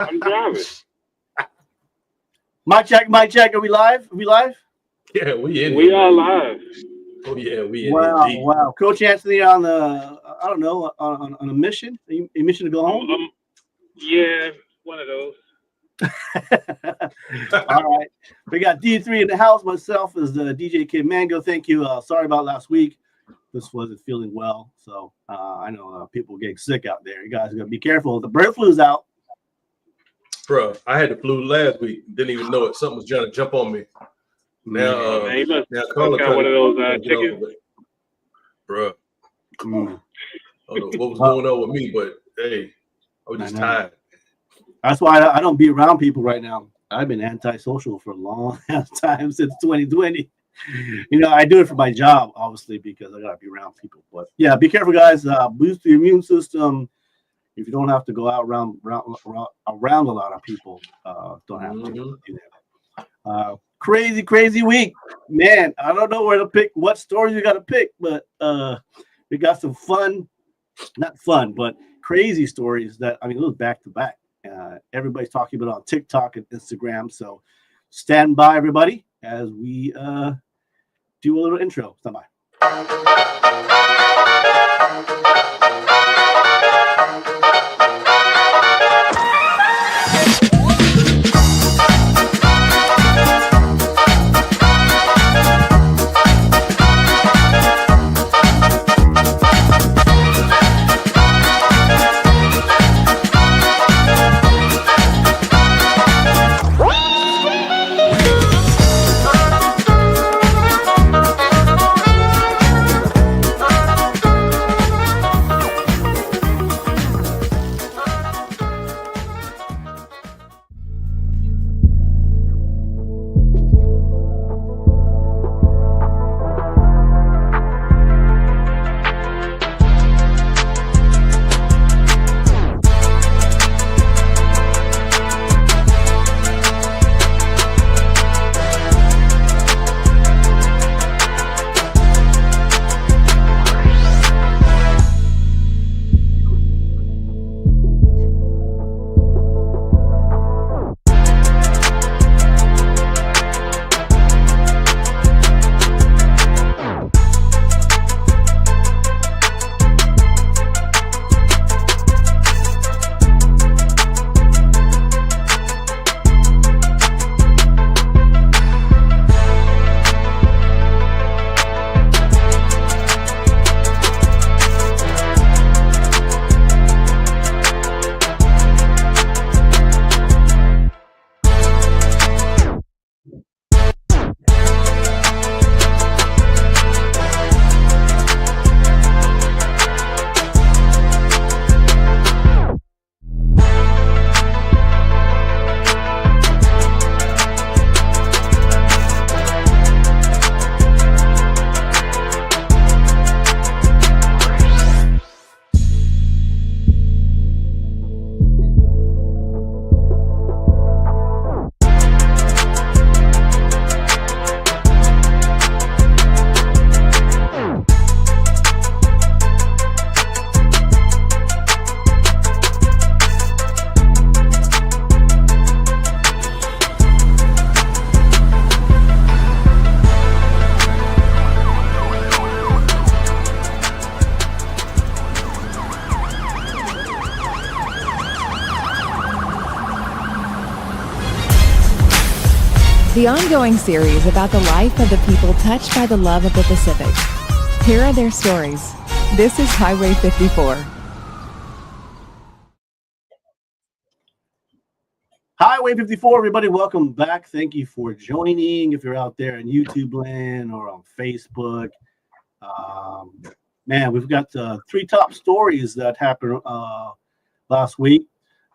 I'm driving. Mic check. Are we live? Yeah, we are live. Oh yeah, we in Wow. Coach Anthony on on a mission. A mission to go home? Yeah, one of those. All right. We got D3 in the house. Myself is DJ Kid Mango. Thank you. Sorry about last week. This wasn't feeling well. So I know people getting sick out there. You guys are going to be careful. The bird flu's out. Bro, I had the flu last week. Didn't even know it. Something was trying to jump on me. Now, Carla got one of those chickens. Bro, I don't know what was going on with me, but hey, I was just tired. That's why I don't be around people right now. I've been antisocial for a long time since 2020. I do it for my job, obviously, because I gotta be around people. But yeah, be careful, guys. Boost your immune system. If you don't have to go out around a lot of people, don't have to do that. Crazy week, man. I don't know where to pick, what stories you got to pick, but we got some not fun, but crazy stories that it was back to back. Everybody's talking about on TikTok and Instagram. So stand by, everybody, as we do a little intro. Stand by. The ongoing series about the life of the people touched by the love of the Pacific. Here are their stories. This is Highway 54. Highway 54, everybody, welcome back. Thank you for joining. If you're out there in YouTube land or on Facebook, man, we've got 3 top stories that happened last week.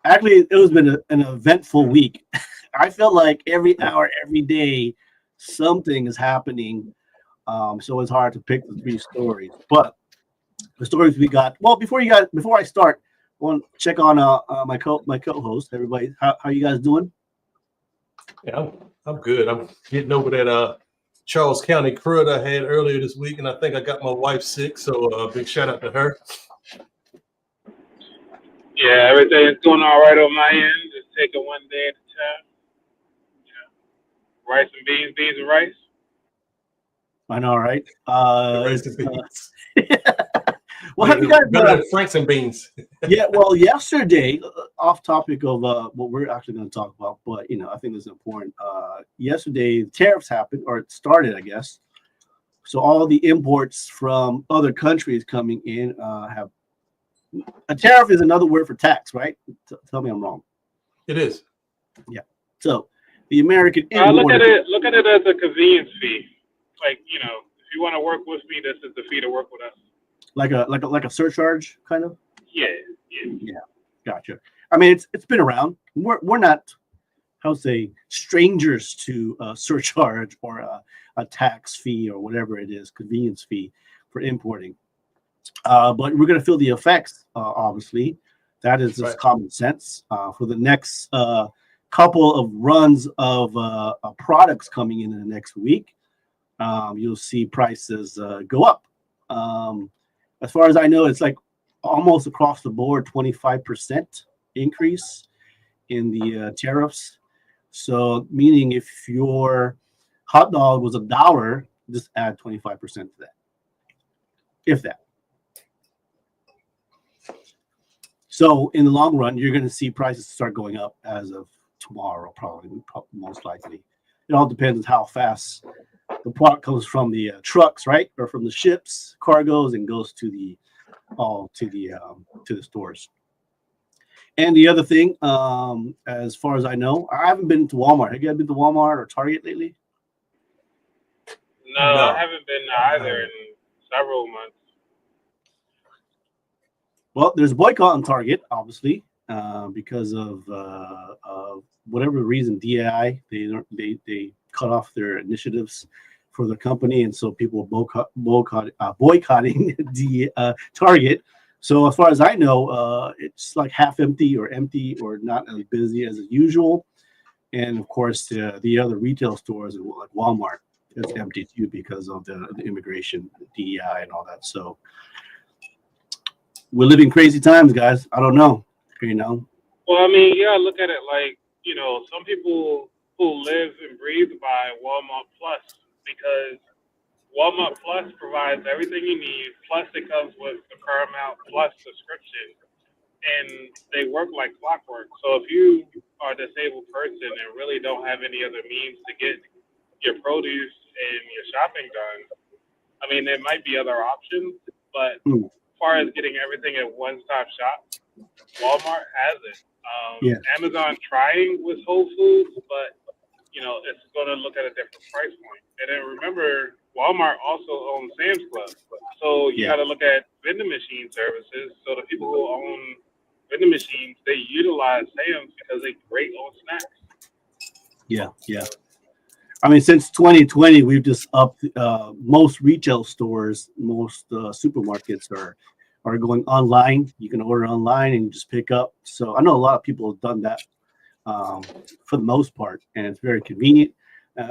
Actually, it was been an eventful week. I feel like every hour, every day, something is happening. So it's hard to pick the 3 stories. But the stories we got. Well, before I start, I want to check on my co-host. Everybody, how you guys doing? Yeah, I'm good. I'm getting over that Charles County crud I had earlier this week, and I think I got my wife sick. So big shout out to her. Yeah, everything's going all right on my end. Just take it one day at a time. Rice and beans and rice. I know, right? The rice and beans. Well, have you guys better than Franks and beans? Yeah, well, yesterday, off topic of what we're actually going to talk about, but I think it's important. Yesterday, tariffs happened, or it started, I guess. So all the imports from other countries coming in have a tariff is another word for tax, right? Tell me I'm wrong. It is. Yeah. So the American look at it as a convenience fee. Like if you want to work with me, this is the fee to work with us. Like a surcharge, kind of. Yeah. Gotcha. I mean, it's been around. We're not, how to say, strangers to a surcharge or a tax fee or whatever it is, convenience fee for importing. But we're going to feel the effects, obviously. That is just common sense. For the next couple of runs of products coming in the next week, you'll see prices go up. As far as I know, it's like almost across the board, 25% increase in the tariffs. So meaning if your hot dog was $1, just add 25% to that. If that. So in the long run, you're going to see prices start going up as of tomorrow, probably most likely. It all depends on how fast the product comes from the trucks, right, or from the ships, cargoes, and goes to the stores. And the other thing, as far as I know, I haven't been to Walmart. Have you guys been to Walmart or Target lately? No, I haven't been either in several months. Well, there's a boycott on Target, obviously, because of whatever reason, DAI, they cut off their initiatives for the company, and so people are boycotting the Target. So as far as I know, it's like half empty or not as busy as usual. And of course, the other retail stores like Walmart, it's empty too because of the immigration, DEI, and all that. So we're living crazy times, guys. I don't know, Well, I mean, yeah, look at it like, some people who live and breathe by Walmart Plus, because Walmart Plus provides everything you need, plus it comes with the Paramount Plus subscription, and they work like clockwork. So if you are a disabled person and really don't have any other means to get your produce and your shopping done, I mean, there might be other options, but as far as getting everything at one-stop shop, Walmart has it. Amazon trying with Whole Foods, but it's going to look at a different price point. And then remember, Walmart also owns Sam's Club, so you got to look at vending machine services. So the people who own vending machines, they utilize Sam's because they great on snacks. Yeah. I mean, since 2020, we've just upped. Most retail stores, most supermarkets are going online. You can order online and just pick up. So I know a lot of people have done that for the most part, and it's very convenient.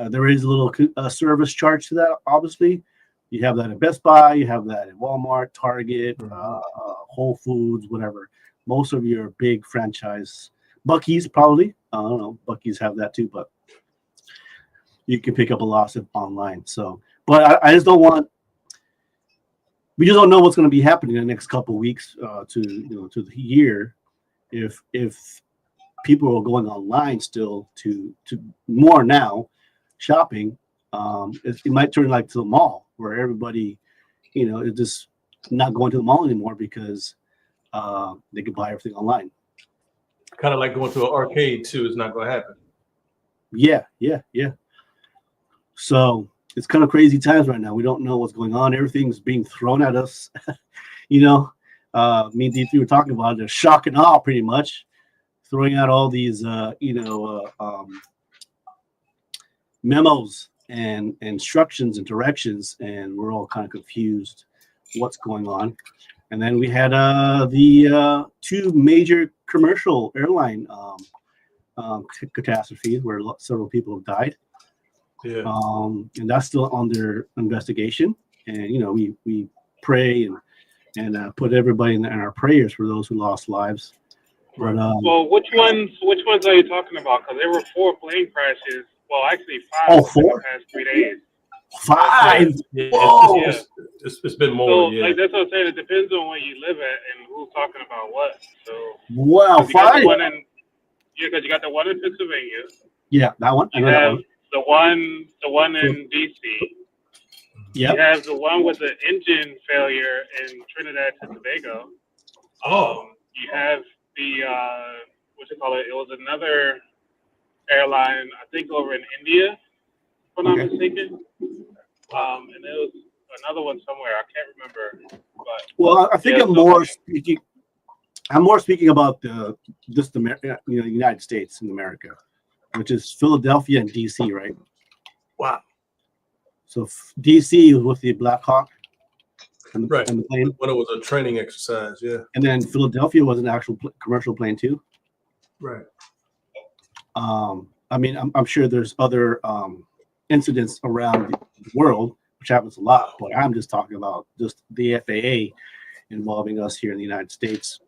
There is a little service charge to that, obviously. You have that at Best Buy, you have that at Walmart, Target, Whole Foods, whatever. Most of your big franchise, Buc-ee's probably. I don't know, Buc-ee's have that too, but you can pick up a lot of stuff online. So, but I just don't want. We just don't know what's going to be happening in the next couple of weeks to the year. If people are going online still to more now shopping, it might turn like to the mall where everybody, is just not going to the mall anymore because they can buy everything online. Kind of like going to an arcade too is not going to happen. Yeah. So it's kind of crazy times right now. We don't know what's going on. Everything's being thrown at us. Me and D3 were talking about it. Shock and awe, pretty much, throwing out all these, memos and instructions and directions, and we're all kind of confused what's going on. And then we had the two major commercial airline catastrophes where several people have died. Yeah. And that's still under investigation. And we pray and put everybody in our prayers for those who lost lives. But Well, which ones? Which ones are you talking about? Because there were 4 plane crashes. Well, actually 5 oh, within the 4, past 3 days. Yeah, 5. yeah, Whoa! Yeah. it's been more. So, Yeah. like, that's what I'm saying. It depends on where you live at and who's talking about what. So, Wow, because you got the 5. one in, yeah, because you got the one in Pennsylvania. Yeah, that one. I You know that have one. the one So, in DC. You yep. have the one with the engine failure in Trinidad and Tobago. Oh, You have the what you call it? It was another airline, I think, over in India, if I'm not Okay. mistaken. And there was another one somewhere. I can't remember. But Well, I think yeah, I'm so more speaking. I'm more speaking about the United States in America, which is Philadelphia and DC, right? wow. So DC was with the Black Hawk and Right. the plane, When it was a training exercise. Yeah. and then Philadelphia was an actual commercial plane too. Right. I mean, I'm sure there's other incidents around the world, which happens a lot, but I'm just talking about just the FAA involving us here in the United States.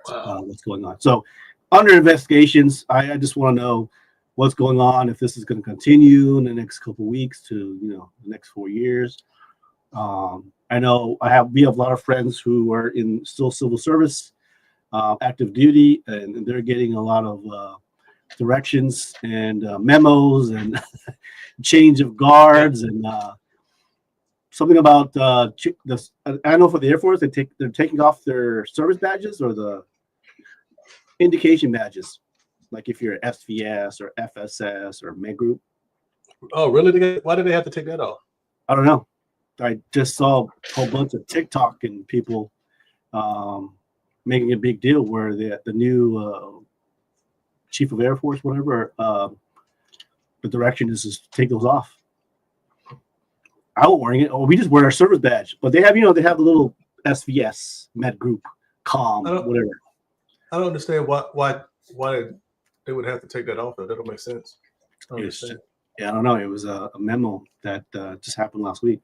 Wow. What's going on? So, under investigations, I just want to know what's going on, if this is going to continue in the next couple of weeks to the next 4 years. I know we have a lot of friends who are in still civil service, active duty, and they're getting a lot of directions and memos and change of guards and something about I don't know, for the Air Force they're taking off their service badges or the indication badges, like if you're SVS or FSS or Med Group. Oh, really? Why did they have to take that off? I don't know. I just saw a whole bunch of TikTok and people making a big deal where the new chief of Air Force, whatever, the direction is to take those off. I won't wearing it. Oh, we just wear our service badge, but they have they have the little SVS, Med Group, COM, whatever. I don't understand why they would have to take that off. That don't make sense. I don't understand. Yeah, I don't know. It was a memo that just happened last week.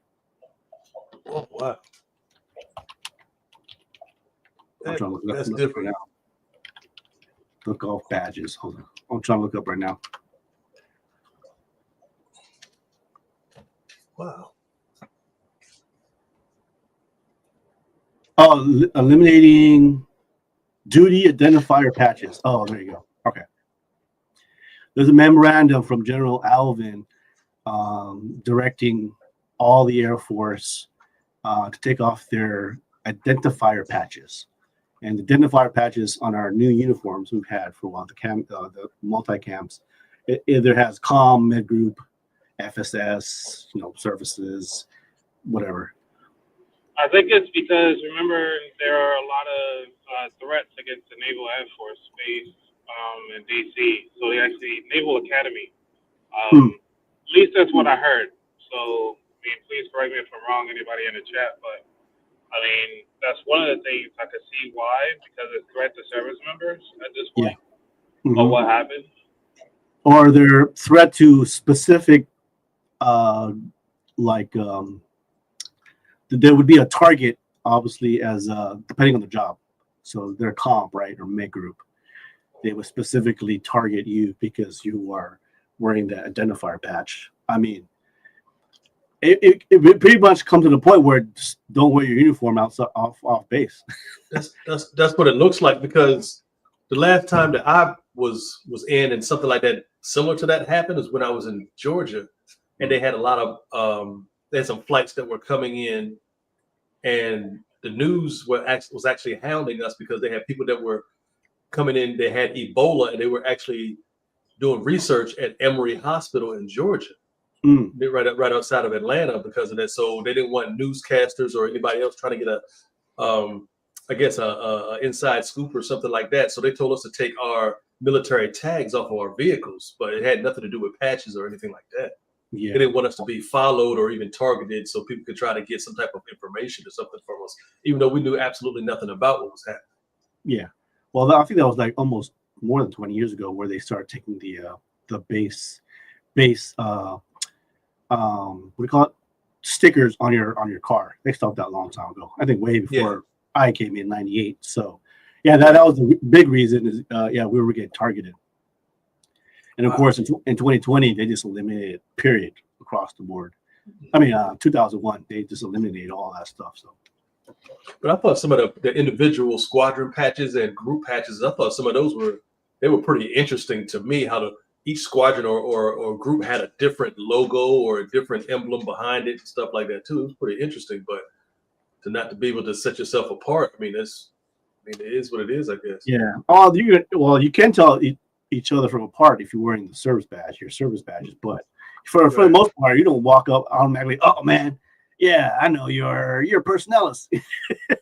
Oh, wow. I'm trying to look That's up different. right now. Look off badges. Hold on. I'm trying to look up right now. Wow. Oh, eliminating duty identifier patches. Oh, there you go. Okay. There's a memorandum from General Alvin directing all the Air Force to take off their identifier patches. And the identifier patches on our new uniforms we've had for a while, the multi-camps, it either has COM, Med Group, FSS, services, whatever. I think it's because, remember, there are a lot of threats against the Naval Air Force Base in D.C. So they actually, Naval Academy. At least that's what I heard. So, I mean, please correct me if I'm wrong, anybody in the chat, but I mean, that's one of the things I could see why, because it's threat to service members at this point. Yeah. Of what happened. Or their threat to specific, there would be a target, obviously, as depending on the job. So their comp, right, or Med Group, they would specifically target you because you are wearing that identifier patch. I mean, it pretty much comes to the point where just don't wear your uniform outside off base. That's what it looks like, because the last time that I was in and something like that similar to that happened is when I was in Georgia, and they had a lot of they had some flights that were coming in, and the news was actually hounding us because they had people that were coming in. They had Ebola, and they were actually doing research at Emory Hospital in Georgia, right outside of Atlanta, because of that. So they didn't want newscasters or anybody else trying to get a inside scoop or something like that. So they told us to take our military tags off of our vehicles, but it had nothing to do with patches or anything like that. Yeah. They didn't want us to be followed or even targeted, so people could try to get some type of information or something from us, even though we knew absolutely nothing about what was happening. Yeah. Well, I think that was like almost more than 20 years ago where they started taking the base what do you call it, stickers on your car. They stopped that a long time ago. I think way before I came in '98. So Yeah, that was the big reason. Is we were getting targeted, and of course in 2020 they just eliminated period across the board. I mean, 2001 they just eliminated all that stuff. So, but I thought some of the individual squadron patches and group patches, I thought some of those were pretty interesting to me. How each squadron or group had a different logo or a different emblem behind it, and stuff like that too. It was pretty interesting, but to be able to set yourself apart, I mean, it is what it is, I guess. yeah. Oh, you can tell each other from apart if you're wearing the service badge, your service badges. But for the most part, you don't walk up automatically. Oh man, yeah, I know you're personalis.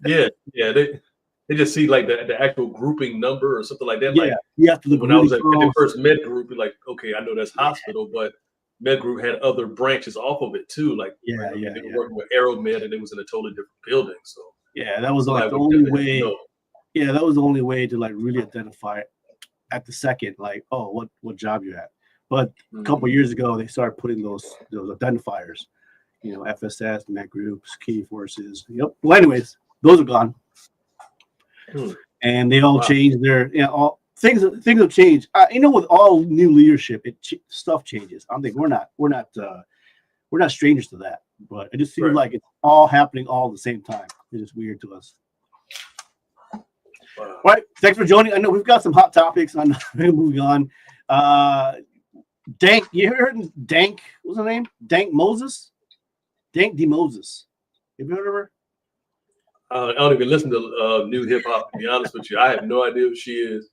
yeah. They just see like the actual grouping number or something like that. Yeah, like you have to look when I was at close. 51st Med Group, you're like, okay, I know that's hospital, but Med Group had other branches off of it too. Like they were working with Aero Med, and it was in a totally different building. So yeah, that was like the only way. Yeah, that was the only way to like really identify it at the second, like, oh, what job you at. But a couple of years ago, they started putting those identifiers, FSS, Met Groups, Key Forces. Yep. Well, anyways, those are gone, and they all changed their. All things have changed. With all new leadership, stuff changes. I think we're not strangers to that. But it just seems like it's all happening all at the same time. It's just weird to us. All right, thanks for joining. I know we've got some hot topics. I'm moving on. Dank, you ever heard of Dank? What's her name? Dank Moses? Dank Demoss. Have you heard of her? I don't even listen to new hip hop, to be honest with you. I have no idea who she is.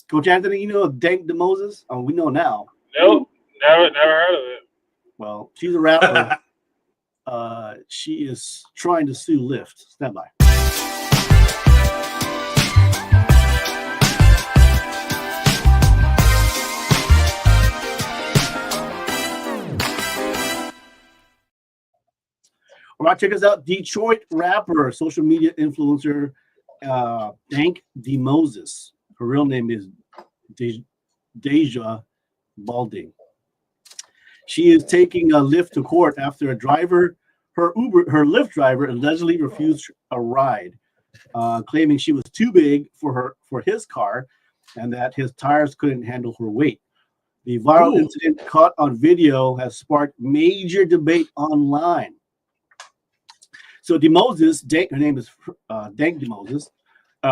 Coach Anthony, you know Dank Demoss? Oh, we know now. Nope, never heard of it. Well, she's a rapper. She is trying to sue Lyft. Stand by. All right, check us out. Detroit rapper, social media influencer, Dank Demoss. Her real name is Deja Balding. She is taking a Lyft to court after her Lyft driver allegedly refused a ride, claiming she was too big for his car and that his tires couldn't handle her weight. The viral incident caught on video has sparked major debate online. So her name is Dank Demoss,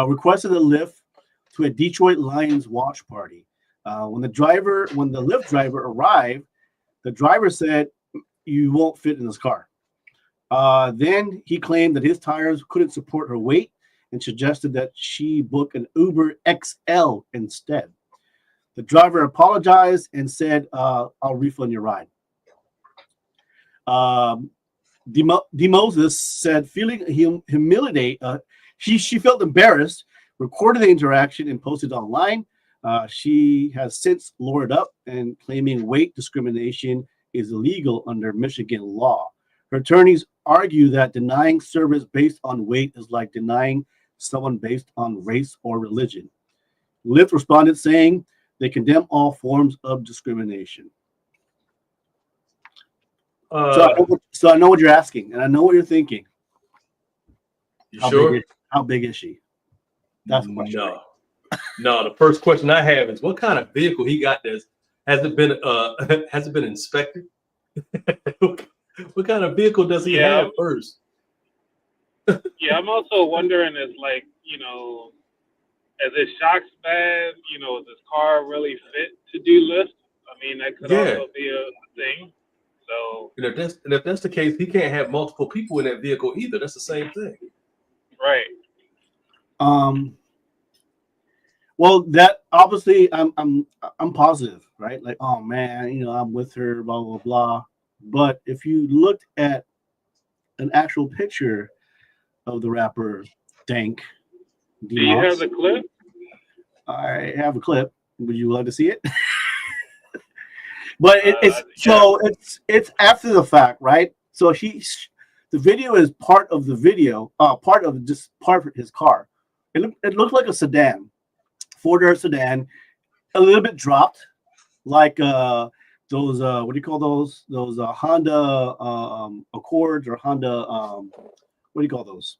requested a Lyft to a Detroit Lions watch party. When the Lyft driver arrived, the driver said, "You won't fit in this car." Then he claimed that his tires couldn't support her weight and suggested that she book an Uber XL instead. The driver apologized and said, "I'll refund your ride." Demoss said, feeling humiliated, she felt embarrassed, recorded the interaction and posted online. She has since lowered up and claiming weight discrimination is illegal under Michigan law. Her attorneys argue that denying service based on weight is like denying someone based on race or religion. Lyft responded saying they condemn all forms of discrimination. So I know what you're asking, and I know what you're thinking. You sure? How big is she? That's the question. No. The first question I have is, what kind of vehicle he got this? Has it been inspected? What kind of vehicle does he have first? Yeah, I'm also wondering is it shocks bad? Is this car really fit to do Lyft? I mean, that could also be a thing. So, and if that's the case, he can't have multiple people in that vehicle either. That's the same thing, right? Well, that obviously, I'm positive, right? Like, oh man, I'm with her, blah blah blah. But if you looked at an actual picture of the rapper Dank Demoss, do you have the clip? I have a clip. Would you like to see it? But it's after the fact, right? So the video is part of the video, part of his car. It looked like a sedan, Ford sedan, a little bit dropped, like those what do you call those Honda Accords or Honda what do you call those?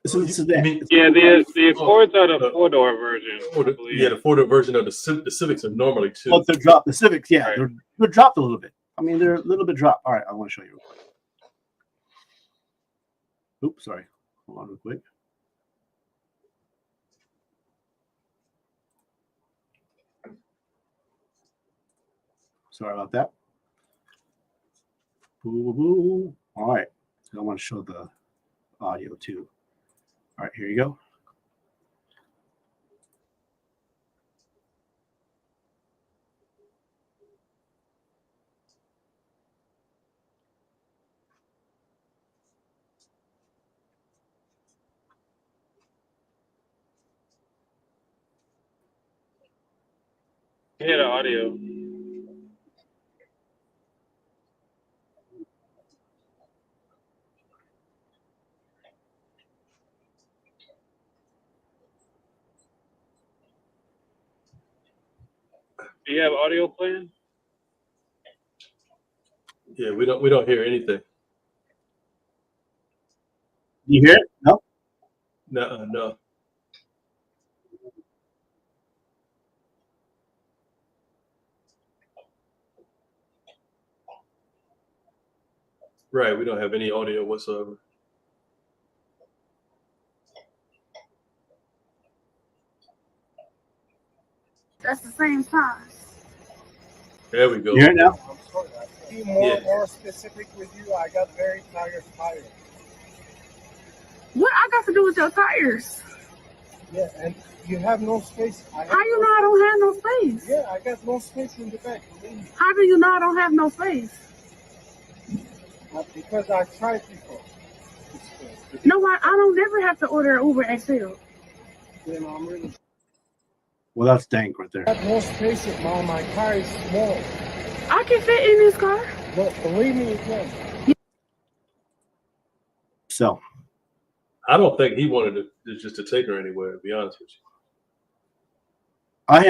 This is that. Yeah, the Accords are the 4-door version. The 4-door version of the Civics are normally 2. But they're dropped. The Civics, yeah, Right. they're dropped a little bit. I mean, they're a little bit dropped. All right, I want to show you real quick. Oops, sorry. Hold on real quick. Sorry about that. All right. I want to show the audio too. All right, here you go. Hear the audio. Do you have audio playing? Yeah, we don't hear anything. You hear it? No. No. Right, we don't have any audio whatsoever. That's the same size. There we go. You hear it now? Be more specific with you. I got very tired tires. What I got to do with your tires? Yeah, and you have no space. How you know I don't have no space? Yeah, I got no space in the back. How do you know I don't have no space? Because I tried before. No, I don't never have to order an Uber XL. Then I'm really. Well, that's Dank right there. I got no space in my car is small. I can fit in this car. But believe me, you can. So I don't think he wanted to just to take her anywhere, to be honest with you. I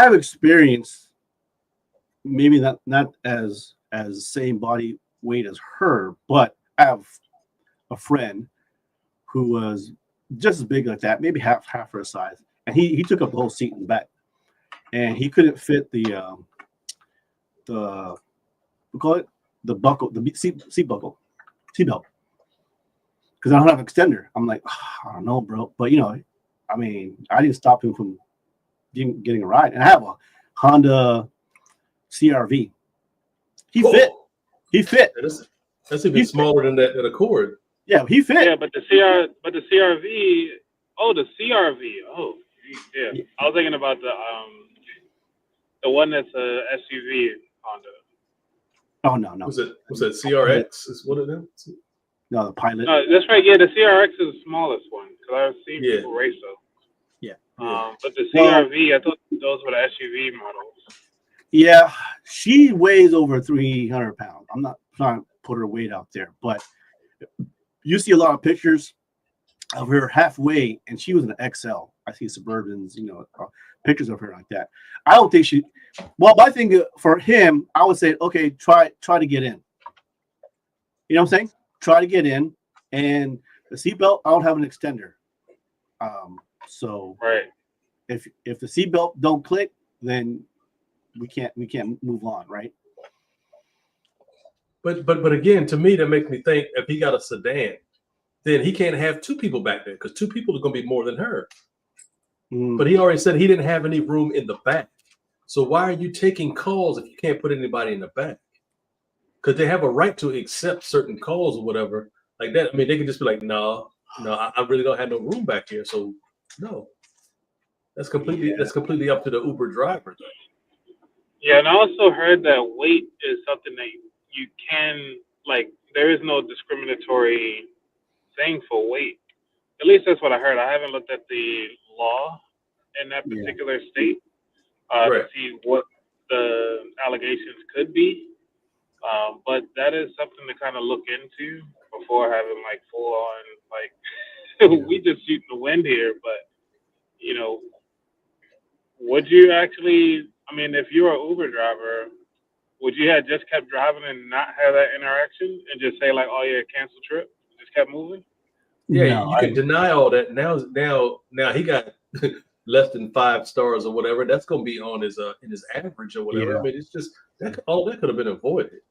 have experience, maybe not as same body weight as her, but I have a friend who was just as big like that, maybe half her size, and he took up the whole seat in the back, and he couldn't fit the we call it the buckle, the seat buckle, seatbelt, because I don't have an extender. I'm like, I don't know, bro, but I mean, I didn't stop him from getting a ride, and I have a Honda CRV. He fit. That's even smaller than that Accord. Yeah, he fit. Yeah, but the CRV. Oh, the CRV. Oh, yeah. I was thinking about the one that's a SUV Honda. Oh no. Was it CRX? Is what it is? No, the Pilot. That's right. Yeah, the CRX is the smallest one because I've seen people race those. Yeah. But the CRV, I thought those were the SUV models. Yeah, she weighs over 300 pounds. I'm not trying to put her weight out there, but you see a lot of pictures of her halfway, and she was an XL. I see Suburbans, pictures of her like that. I don't think she. Well, my thing for him, I would say, okay, try to get in. You know what I'm saying? Try to get in, and the seatbelt, I don't have an extender. So right. If the seatbelt don't click, then we can't move on, right? But again, to me, that makes me think if he got a sedan, then he can't have 2 people back there because 2 people are going to be more than her. But he already said he didn't have any room in the back. So why are you taking calls if you can't put anybody in the back? Because they have a right to accept certain calls or whatever like that. I mean, they can just be like, no, I really don't have no room back here. So no, that's completely up to the Uber driver. Yeah, and I also heard that weight is something that you can, there is no discriminatory thing for weight. At least that's what I heard. I haven't looked at the law in that particular state to see what the allegations could be. But that is something to kind of look into before having full on we just shooting the wind here. But would you actually? I mean, if you're an Uber driver, would you have just kept driving and not have that interaction and just say oh yeah, cancel trip, just kept moving? Yeah, No, you can deny all that. Now he got less than 5 stars or whatever. That's going to be on his in his average or whatever. Yeah. I mean, it's just that all that could have been avoided.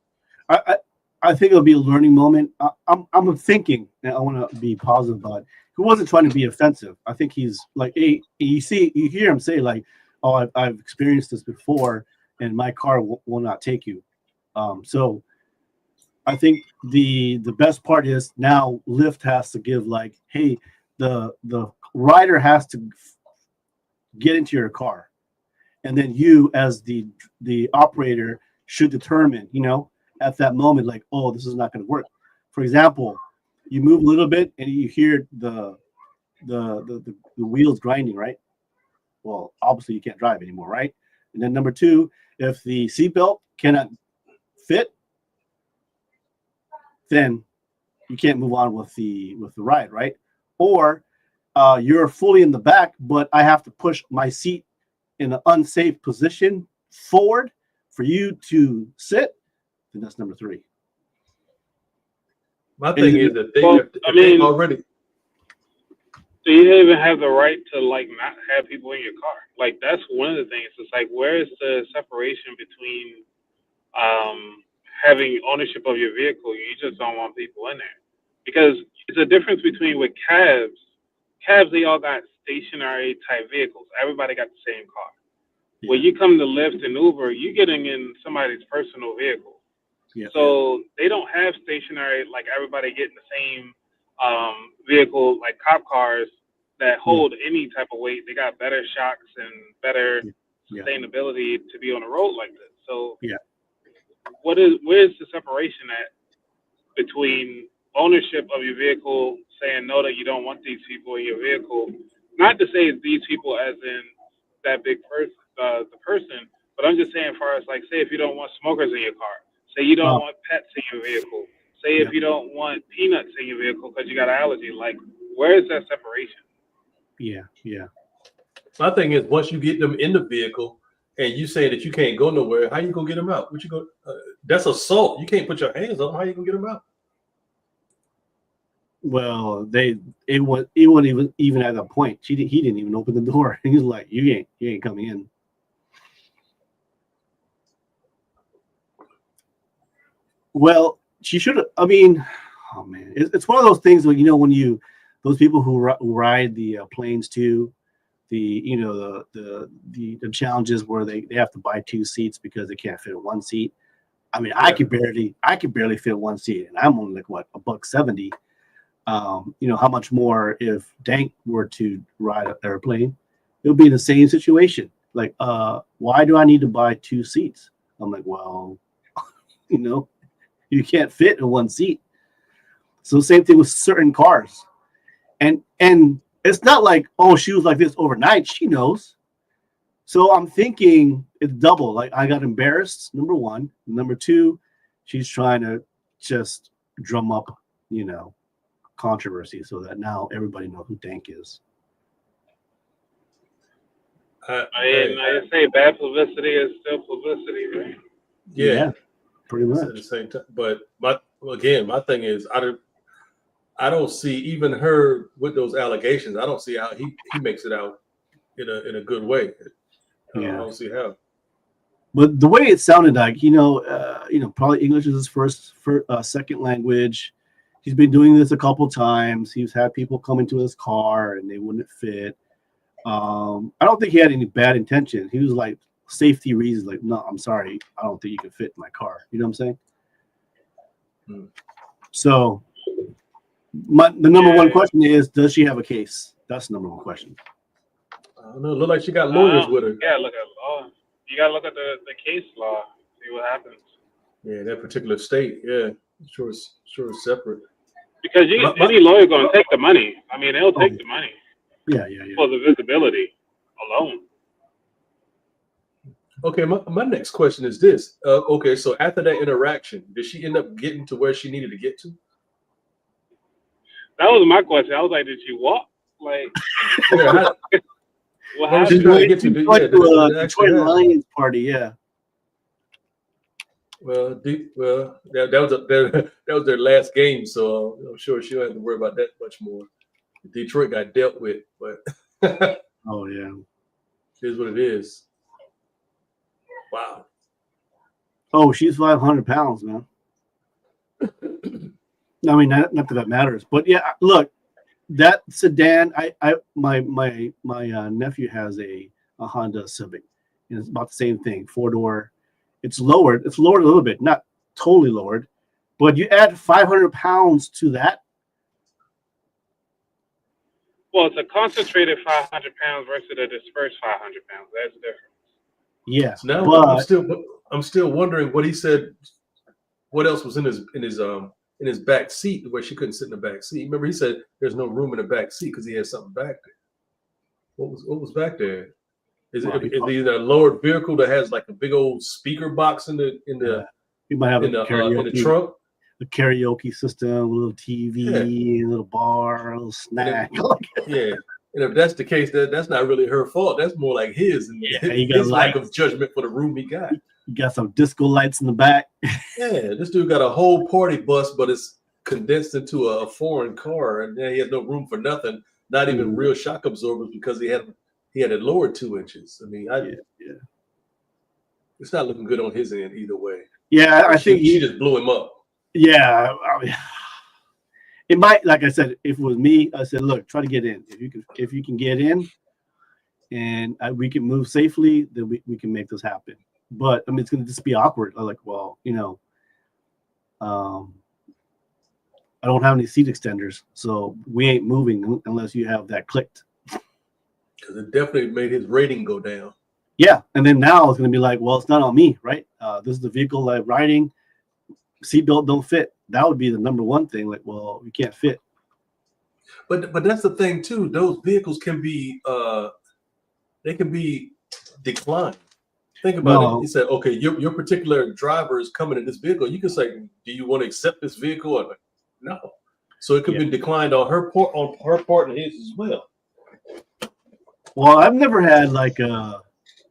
I think it'll be a learning moment. I'm thinking, and I want to be positive about it. He wasn't trying to be offensive. I think he's like, hey, you hear him say like, oh, I've experienced this before, and my car will not take you. So I think the best part is now Lyft has to give like, hey, the rider has to get into your car, and then you as the operator should determine, at that moment, like, oh, this is not going to work. For example, you move a little bit and you hear the wheels grinding, right? Well, obviously you can't drive anymore, right? And then number 2, if the seatbelt cannot fit, then you can't move on with the ride, right? Or you're fully in the back, but I have to push my seat in an unsafe position forward for you to sit, then that's number 3. My thing is that they, Well, if they already. Do you even have the right to like not have people in your car? Like that's one of the things. It's like where is the separation between having ownership of your vehicle? You just don't want people in there because it's a difference between with cabs. Cabs, they all got stationary type vehicles. Everybody got the same car. Yeah. When you come to Lyft and Uber, you're getting in somebody's personal vehicle. Yeah. So they don't have stationary, like everybody getting the same vehicle, like cop cars that hold any type of weight. They got better shocks and better sustainability to be on the road like this. So where's the separation at between ownership of your vehicle, saying no that you don't want these people in your vehicle? Not to say it's these people as in that big person, the person, but I'm just saying, as far as like, say if you don't want smokers in your car, say you don't want pets in your vehicle, say if you don't want peanuts in your vehicle because you got an allergy, like where is that separation? Yeah. My thing is, once you get them in the vehicle and you say that you can't go nowhere, how you gonna get them out? What you go? That's assault. You can't put your hands on them. How you gonna get them out? Well, it wasn't even at that point. He didn't even open the door. He's like, you ain't coming in. Well, she should have. I mean, oh man, it's one of those things where when those people who ride the planes too, the challenges where they have to buy 2 seats because they can't fit in 1 seat. I mean, I could barely fit 1 seat, and I'm only like what, $170. How much more if Dank were to ride an airplane? It would be the same situation. Like, why do I need to buy 2 seats? I'm like, well, you can't fit in 1 seat. So same thing with certain cars. And it's not like, oh, she was like this overnight. She knows. So I'm thinking it's double. Like I got embarrassed, number 1. Number 2, she's trying to just drum up, controversy so that now everybody knows who Dank is. I say bad publicity is still publicity, right? Yeah, pretty much at the same time. But my thing is, I don't see even her with those allegations. I don't see how he makes it out in a good way. I don't see how. But the way it sounded like, probably English is his second language. He's been doing this a couple times. He's had people come into his car and they wouldn't fit. I don't think he had any bad intention. He was like safety reasons, like, no, I'm sorry, I don't think you can fit in my car. You know what I'm saying? So the number one question is, does she have a case? That's the number 1 question. I don't know. Look like she got lawyers with her. Yeah, look at law. You gotta look at the case law, see what happens. Yeah, that particular state. Yeah, sure is separate. Because any lawyer gonna take the money. I mean, they'll take the money. Yeah. For the visibility alone. Okay, my next question is this. Okay, so after that interaction, did she end up getting to where she needed to get to? That was my question. I was like, did she walk? Like, what happened? She trying to get to the Detroit Lions party, yeah. That was their last game, so I'm sure she don't have to worry about that much more. Detroit got dealt with, but Oh yeah. here's what it is. Wow. Oh, she's 500 pounds, man. I mean, not that that matters, but yeah. Look, that sedan. My nephew has a Honda Civic, and it's about the same thing. 4-door. It's lowered. It's lowered a little bit, not totally lowered, but you add 500 pounds to that. Well, it's a concentrated 500 pounds versus a dispersed 500 pounds. That's different. Yeah, So now but I'm still wondering what he said. What else was in his back seat where she couldn't sit in the back seat? Remember, he said there's no room in the back seat because he had something back there. What was back there? Is it either a lowered vehicle that has like a big old speaker box in the you might have in the trunk? The karaoke system, a little TV, a little bar, a little snack. Yeah. And if that's the case, that's not really her fault. That's more like his and his lack of judgment for the room he got. You got some disco lights in the back. Yeah, this dude got a whole party bus, but it's condensed into a foreign car, and then he has no room for nothing. Not even real shock absorbers because he had it lowered 2 inches. I mean, it's not looking good on his end either way. Yeah, I think she just blew him up. Yeah, I mean, it might. Like I said, if it was me, I said, look, try to get in. If you can get in, and we can move safely, then we can make this happen. But I mean, it's going to just be awkward. I'm like, well, I don't have any seat extenders, so we ain't moving unless you have that clicked. Because it definitely made his rating go down. Yeah, and then now it's going to be like, well, it's not on me, right? This is the vehicle I'm riding. Seatbelt don't fit. That would be the number one thing. Like, well, we can't fit. But that's the thing too. Those vehicles can be declined. Think about it. He said, okay, your particular driver is coming in this vehicle. You can say, do you want to accept this vehicle? Or no. So it could be declined on her part and his as well. Well, I've never had like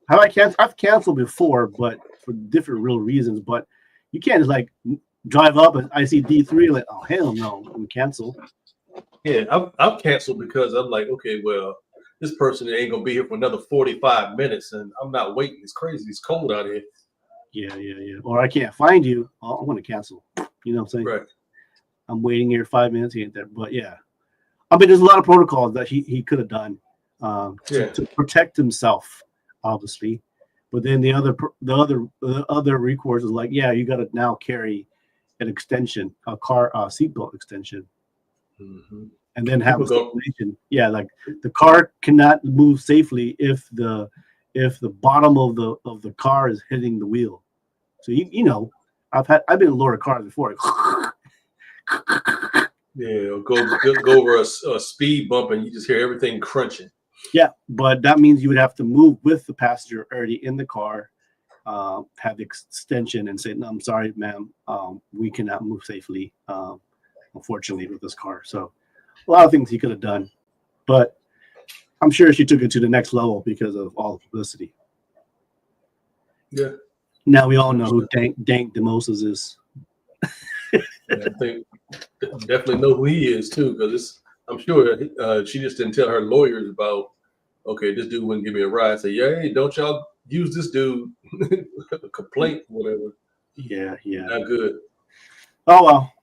I've canceled before, but for different real reasons. But you can't just like drive up and I see D3 like, oh hell no, I'm cancel. Yeah, I've canceled because I'm like, okay, well, this person ain't gonna be here for another 45 minutes, and I'm not waiting. It's crazy. It's cold out here. Yeah. Or I can't find you. I want to cancel. You know what I'm saying? Right. I'm waiting here 5 minutes. He ain't there. But yeah, I mean, there's a lot of protocols that he could have done to protect himself, obviously. But then the other recourse is like, yeah, you got to now carry an extension, a car seatbelt extension. Mm-hmm. And then have a stipulation. Yeah, like the car cannot move safely if the bottom of the car is hitting the wheel. So I've been in lower cars before. Yeah, go over a speed bump and you just hear everything crunching. Yeah, but that means you would have to move with the passenger already in the car, have the extension, and say, "No, I'm sorry, ma'am, we cannot move safely, unfortunately, with this car." So a lot of things he could have done, but I'm sure she took it to the next level because of all the publicity. Yeah. Now we all know who Dank Demoss is. I think definitely know who he is too, because I'm sure she just didn't tell her lawyers about, okay, this dude wouldn't give me a ride. Say, yeah, hey, don't y'all use this dude, a complaint, whatever. Yeah. Not good. Oh well.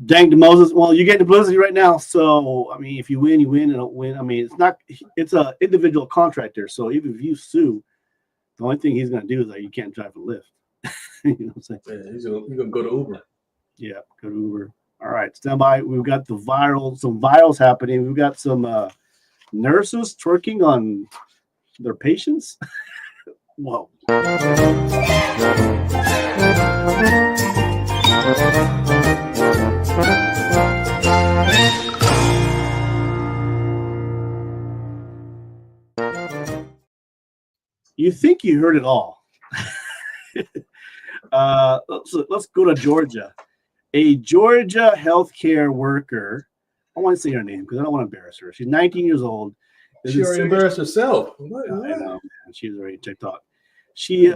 Dank Demoss. Well, you get the publicity right now, so I mean, if you win, you win, and don't win. I mean, it's a individual contractor, so even if you sue, the only thing he's gonna do is like you can't drive a Lyft. You know what I'm saying? Yeah, he's gonna go to Uber. Yeah, go to Uber. All right, stand by. We've got some virals happening. We've got some nurses twerking on their patients. Whoa. You think you heard it all. Let's go to Georgia. A Georgia healthcare worker. I want to say her name because I don't want to embarrass her. She's 19 years old. She already embarrassed herself. I know, man. She's already TikTok. She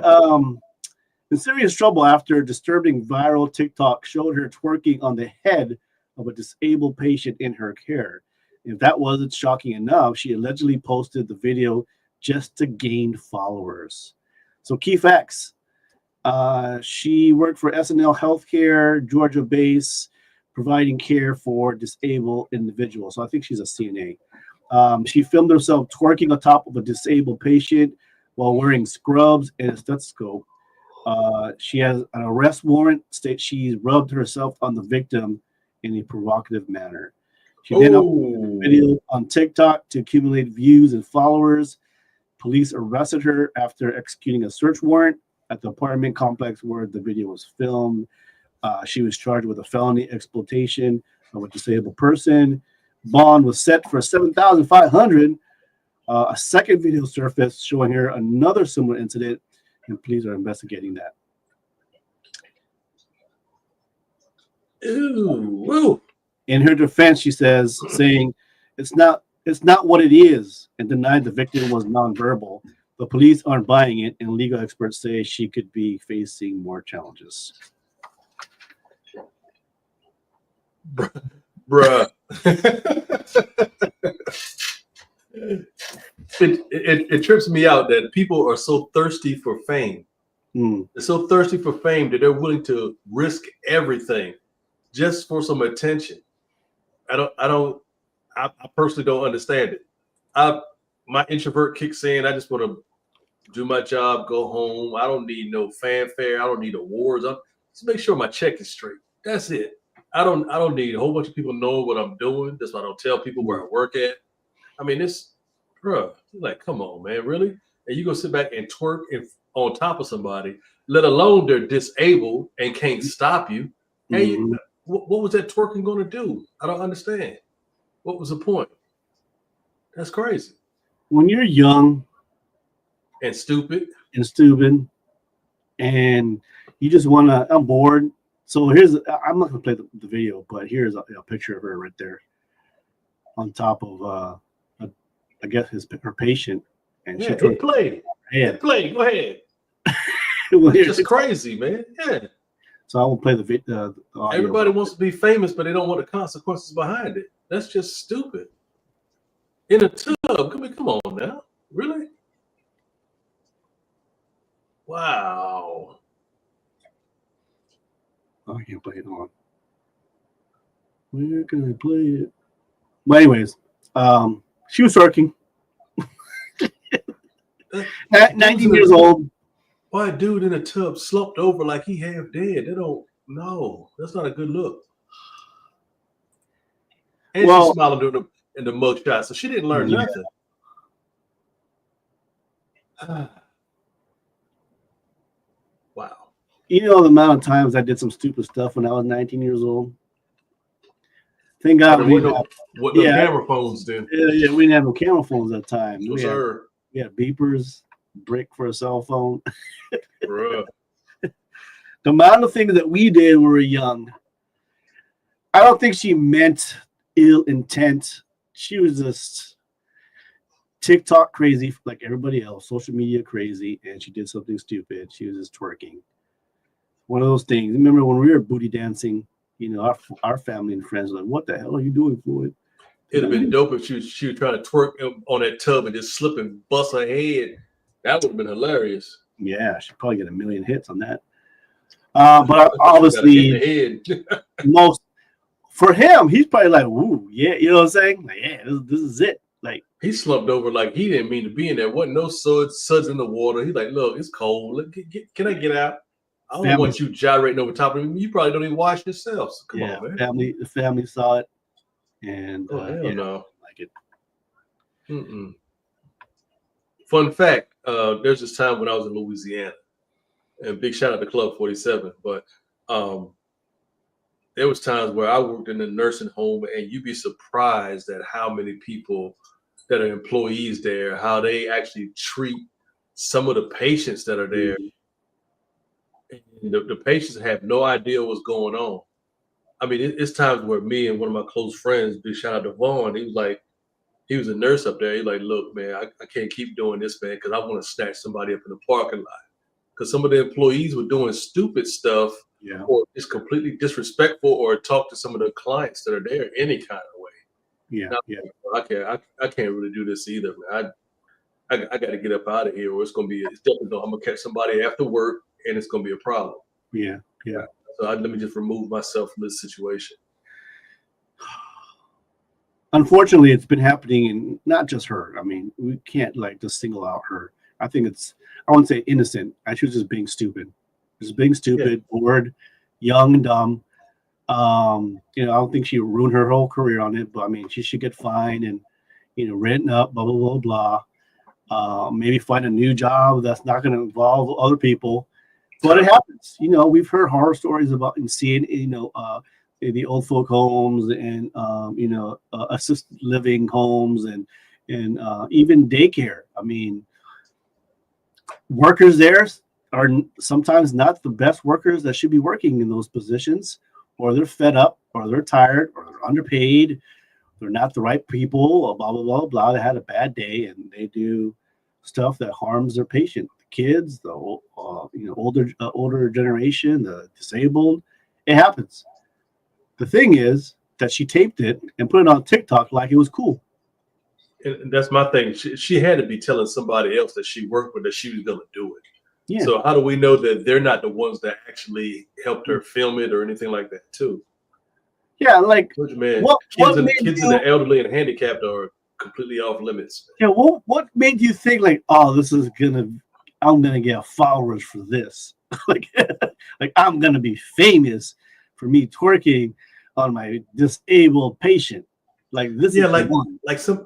In serious trouble after a disturbing viral TikTok showed her twerking on the head of a disabled patient in her care. If that wasn't shocking enough, she allegedly posted the video just to gain followers. So key facts. She worked for SNL Healthcare, Georgia base, providing care for disabled individuals. So I think she's a CNA. She filmed herself twerking on top of a disabled patient while wearing scrubs and a stethoscope. She has an arrest warrant. States she rubbed herself on the victim in a provocative manner. She then uploaded a video on TikTok to accumulate views and followers. Police arrested her after executing a search warrant at the apartment complex where the video was filmed. She was charged with a felony exploitation of a disabled person. Bond was set for $7,500. A second video surfaced showing her another similar incident, and police are investigating that. Ooh. In her defense, she says, saying, it's not what it is, and denied the victim was nonverbal. The police aren't buying it, and legal experts say she could be facing more challenges. Bruh. It trips me out that people are so thirsty for fame. They're so thirsty for fame that they're willing to risk everything just for some attention. I personally don't understand it. My introvert kicks in. I just want to do my job, go home. I don't need no fanfare. I don't need awards. Just make sure my check is straight. That's it. I don't need a whole bunch of people knowing what I'm doing. That's why I don't tell people where I work at. I mean, like, come on, man, really? And you go sit back and twerk on top of somebody, let alone they're disabled and can't stop you. Hey, what was that twerking going to do? I don't understand. What was the point? That's crazy. When you're young and stupid, and you just want to, I'm bored. So I'm not going to play the video, but here's a picture of her right there on top of, I guess, her patient. And yeah, hit play. Hit play. Go ahead. It's just crazy, man. Yeah. So I will play the audio. Everybody wants to be famous, but they don't want the consequences behind it. That's just stupid. In a tub. Come on now. Really? Wow. Oh, I can't play it on. Where can I play it? But anyways, she was twerking. 19 years old. Why a dude in a tub slumped over like he half dead? No, that's not a good look. And she's smiling in the mug shot, so she didn't learn nothing. Wow. You know the amount of times I did some stupid stuff when I was 19 years old? Thank God we no camera phones then. Yeah, we didn't have no camera phones at the time. No, sir. We had beepers, brick for a cell phone. Bruh. The amount of things that we did when we were young, I don't think she meant ill intent. She was just TikTok crazy like everybody else, social media crazy, and she did something stupid. She was just twerking. One of those things. Remember when we were booty dancing, you know, our family and friends were like, what the hell are you doing, Floyd? It'd have been dope if she was trying to twerk on that tub and just slip and bust her head. That would have been hilarious. Yeah, she'd probably get 1 million hits on that. But obviously, most for him, he's probably like, "Ooh, yeah," you know what I'm saying? Like, yeah, this is it. Like he slumped over like he didn't mean to be in there. Wasn't no suds in the water. He's like, "Look, it's cold. Can I get out? I don't want you gyrating over top of me. You probably don't even wash yourself. So come on, man." The family saw it, and no, like it. Fun fact: there's this time when I was in Louisiana, and big shout out to Club 47. But there was times where I worked in a nursing home, and you'd be surprised at how many people that are employees there, how they actually treat some of the patients that are there. And the patients have no idea what's going on. I mean, it's times where me and one of my close friends, big shout out to Vaughn, he was a nurse up there. He's like, look, man, I can't keep doing this, man, because I want to snatch somebody up in the parking lot. because some of the employees were doing stupid stuff, or just completely disrespectful, or talk to some of the clients that are there any kind of way. I can't really do this either, man. I got to get up out of here, or it's definitely I'm gonna catch somebody after work, and it's gonna be a problem. So let me just remove myself from this situation. Unfortunately, it's been happening, and not just her. I mean, we can't like just single out her. I think I wouldn't say innocent. She was just being stupid. Bored, young and dumb. I don't think she ruined her whole career on it, but I mean, she should get fined and, written up, blah, blah, blah, blah. Maybe find a new job that's not going to involve other people. But it happens. We've heard horror stories about and seeing, the old folk homes and, assisted living homes and even daycare. I mean, workers there are sometimes not the best workers that should be working in those positions, or they're fed up, or they're tired, or they're underpaid, they're not the right people, blah, blah, blah, blah. They had a bad day and they do stuff that harms their patient, the kids, the older generation, the disabled. It happens. The thing is that she taped it and put it on TikTok like it was cool. And that's my thing. She had to be telling somebody else that she worked with that she was going to do it. Yeah. So how do we know that they're not the ones that actually helped her film it or anything like that too? Yeah, like man, kids and the elderly and handicapped are completely off limits. Yeah, what made you think like, oh, I'm gonna get followers for this? like I'm gonna be famous for me twerking on my disabled patient. Like this is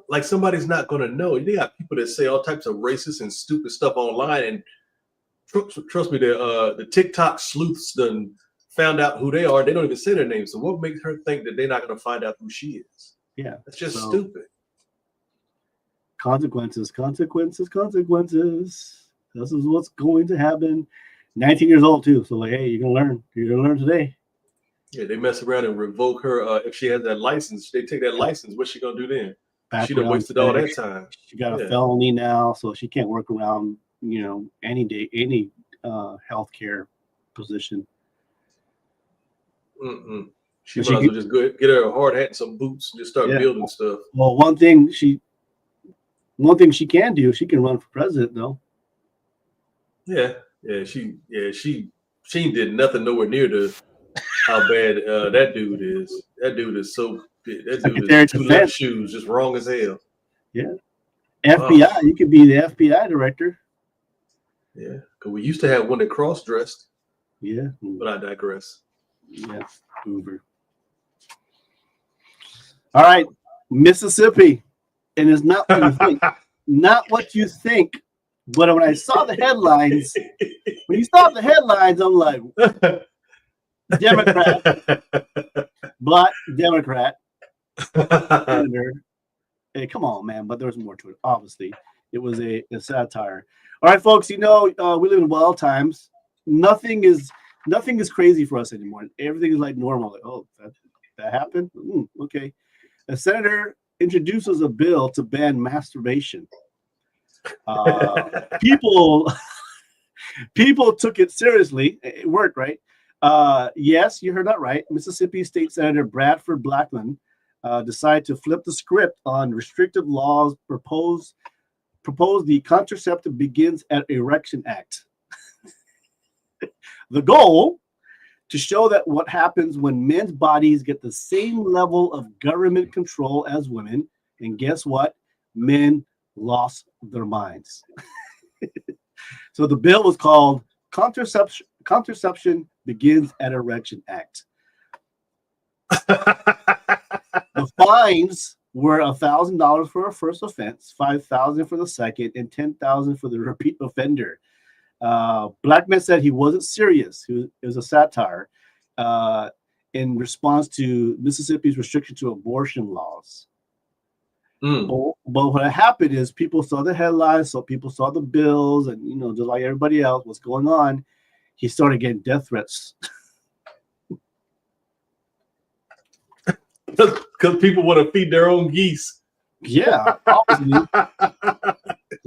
like somebody's not gonna know. You got people that say all types of racist and stupid stuff online, and trust me, the TikTok sleuths done found out who they are. They don't even say their name. So what makes her think that they're not going to find out who she is? Yeah, that's just stupid. Consequences. This is what's going to happen. 19 years old too. So like, hey, you're gonna learn. You're gonna learn today. Yeah, they mess around and revoke her. If she has that license, they take that license. What's she gonna do then? She done wasted all that time. She got a felony now, so she can't work around any healthcare position. She might as well just go get her a hard hat and some boots and just start building stuff. Well, one thing she can do, she can run for president though. She did nothing nowhere near to how bad that dude is. That dude is so that dude is two left shoes, just wrong as hell. Yeah. FBI, you could be the FBI director. Yeah, because we used to have one that cross-dressed. Yeah. But I digress. Yeah, Uber. All right, Mississippi. And it's not what you think. Not what you think. But when I saw the headlines, I'm like, Democrat, Black Democrat, senator. Hey, come on, man. But there's more to it. Obviously, it was a satire. All right, folks, we live in wild times. Nothing is crazy for us anymore. Everything is like normal. Like, oh, that happened? Okay. A senator introduces a bill to ban masturbation. People took it seriously. It worked, right? Yes, you heard that right. Mississippi State Senator Bradford Blackman decided to flip the script on restrictive laws proposed the Contraceptive Begins at Erection Act. The goal, to show that what happens when men's bodies get the same level of government control as women. And guess what? Men lost their minds. So the bill was called Contraception Begins at Erection Act. The fines were $1,000 for a first offense, $5,000 for the second, and $10,000 for the repeat offender. Blackman said he wasn't serious. It was a satire in response to Mississippi's restriction to abortion laws. But what happened is people saw the headlines, so people saw the bills, and just like everybody else, what's going on? He started getting death threats. Because people want to feed their own geese. Yeah, obviously.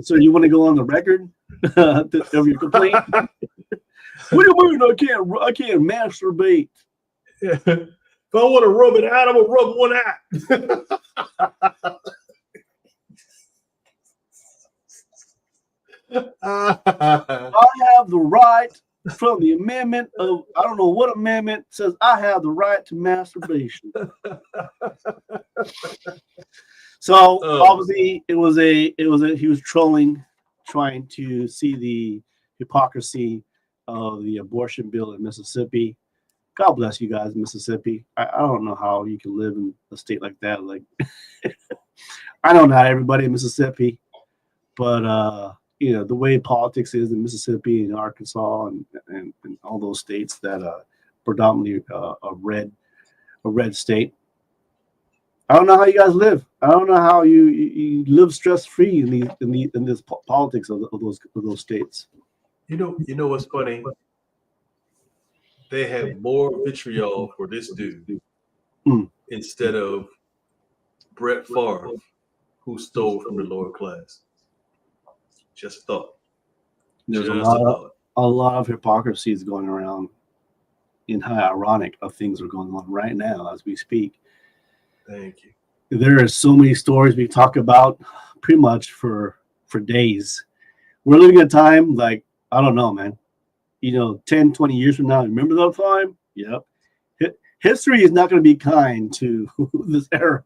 So you want to go on the record? of your complaint. What do you mean I can't masturbate? Yeah. If I want to rub it out, I'm gonna rub one out. I have the right from the amendment of I don't know what amendment says I have the right to masturbation. So obviously it was a he was trolling, trying to see the hypocrisy of the abortion bill in Mississippi. God bless you guys in Mississippi. I don't know how you can live in a state like that. Like I know not everybody in Mississippi, but you know, the way politics is in Mississippi and Arkansas and all those states that predominantly a red state. I don't know how you guys live. I don't know how you live stress free in this politics of those states. You know what's funny? They have more vitriol for this dude instead of Brett Favre, who stole from the lower class. Just a thought. There's a lot of hypocrisy is going around, and how ironic of things are going on right now as we speak. Thank you. There are so many stories we talk about pretty much for days. We're living in a time like, I don't know, man. You know, 10, 20 years from now, remember that time? Yep. History is not going to be kind to this era.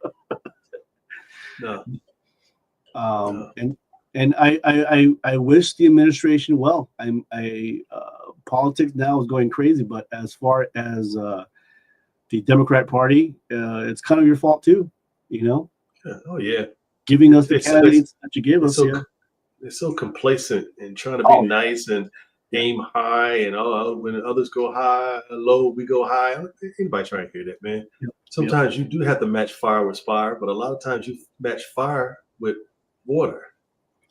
No. And I wish the administration well. Politics now is going crazy, but as far as the Democrat Party, it's kind of your fault too. You know. Oh yeah. Giving us the candidates that you give us. They're so complacent and trying to be nice and aim high, and when others go high, low, we go high. Anybody trying to hear that, man? Yep. Sometimes you do have to match fire with fire, but a lot of times you match fire with water.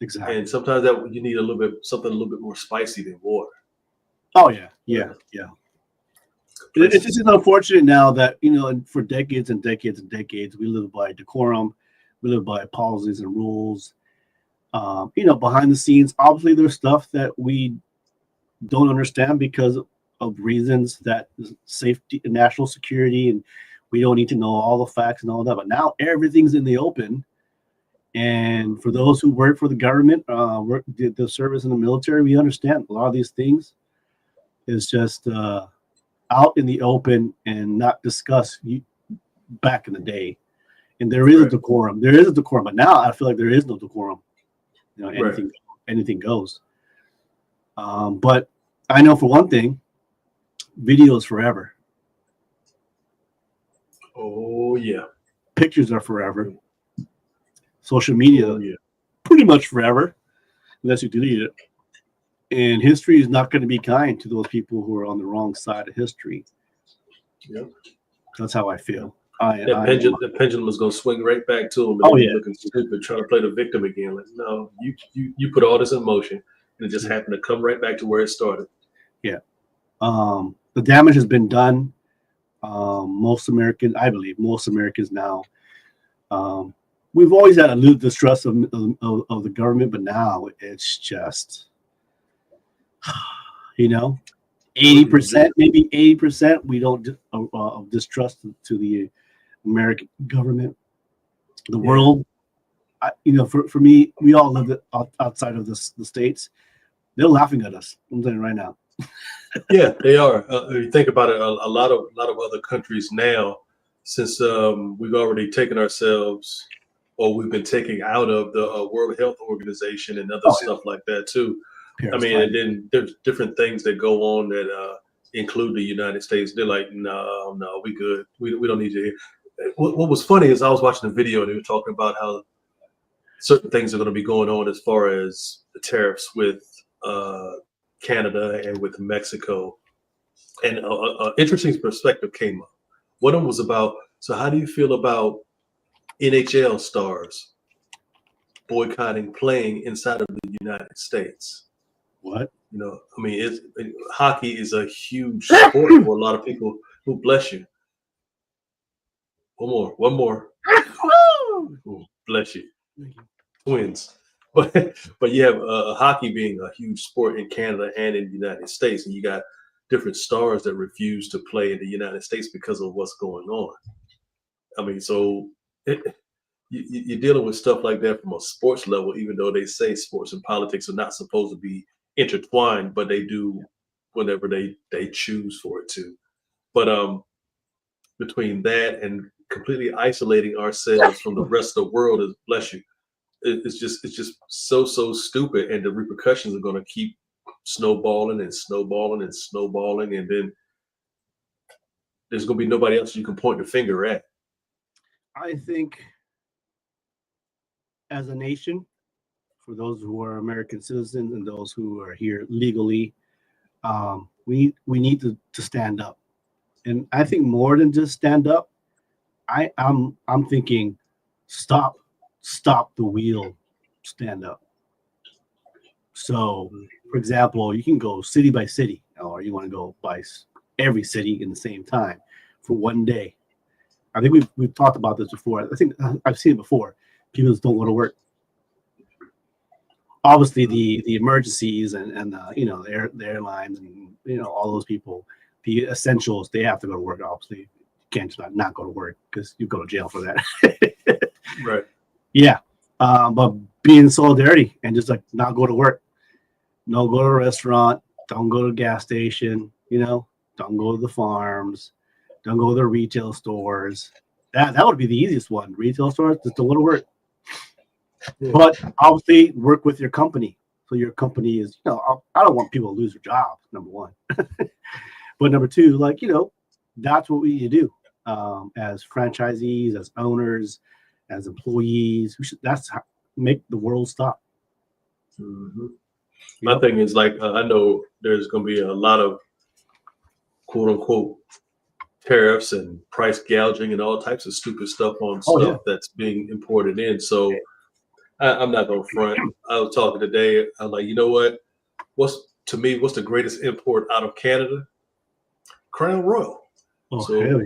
Exactly. And sometimes that you need something a little bit more spicy than water. Oh yeah. It's just unfortunate now that, you know, for decades and decades and decades, we live by decorum, we live by policies and rules. You know, behind the scenes, obviously there's stuff that we don't understand because of reasons that safety and national security, and we don't need to know all the facts and all that. But now everything's in the open. And for those who work for the government, did the service in the military, we understand a lot of these things is just out in the open and not discussed back in the day. And there is a decorum. There is a decorum, but now I feel like there is no decorum. You know, anything goes. But I know for one thing, video is forever. Oh yeah. Pictures are forever. Social media, pretty much forever, unless you delete it. And history is not going to be kind to those people who are on the wrong side of history. Yep. That's how I feel. The pendulum was going to swing right back to him. Looking stupid, trying to play the victim again. Like, no, you put all this in motion, and it just happened to come right back to where it started. Yeah. The damage has been done. Most Americans now. We've always had a little distrust of the government, but now it's just, you know, 80%, maybe 80%. We don't distrust to the American government, the world. You know, for me, we all live outside of the states. They're laughing at us. I'm saying right now. Yeah, they are. You think about it, a lot of other countries now, since we've already taken ourselves, or we've been taken out of the World Health Organization and other stuff like that too. I mean, and then there's different things that go on that include the United States. They're like, no, we good. We don't need you here. What was funny is I was watching a video and they were talking about how certain things are going to be going on as far as the tariffs with Canada and with Mexico. And an interesting perspective came up. One of them was about, so how do you feel about NHL stars boycotting playing inside of the United States? What? You know, I mean, hockey is a huge sport for a lot of people. Who bless you. One more. Ooh, bless you. Twins. but you have hockey being a huge sport in Canada and in the United States, and you got different stars that refuse to play in the United States because of what's going on. I mean, so you're dealing with stuff like that from a sports level, even though they say sports and politics are not supposed to be intertwined, but they do whenever they choose for it to. But between that and completely isolating ourselves from the rest of the world, is bless you, it's just so stupid, and the repercussions are going to keep snowballing and snowballing and snowballing, and then there's going to be nobody else you can point the finger at. I think as a nation, for those who are American citizens and those who are here legally, we need to stand up. And I think more than just stand up, I'm thinking stop the wheel, stand up. So, for example, you can go city by city, or you want to go by every city in the same time for one day. I think we've talked about this before. I think I've seen it before. People just don't go to work. Obviously, the emergencies and the airlines and all those people, the essentials, they have to go to work. Obviously, you can't just not go to work because you go to jail for that. Right. Yeah. But be in solidarity and just like not go to work. No, go to a restaurant. Don't go to a gas station. Don't go to the farms. Don't go to the retail stores. That would be the easiest one. Retail stores, just don't go to work. Yeah. But obviously, work with your company. So your company is, I don't want people to lose their jobs, number one. But number two, that's what we do as franchisees, as owners, as employees. That's how make the world stop. Mm-hmm. My thing is I know there's going to be a lot of quote unquote tariffs and price gouging and all types of stupid stuff on stuff that's being imported in. So I'm not going to front. I was talking today. I'm like, you know what? What's the greatest import out of Canada? Crown Royal. Oh, so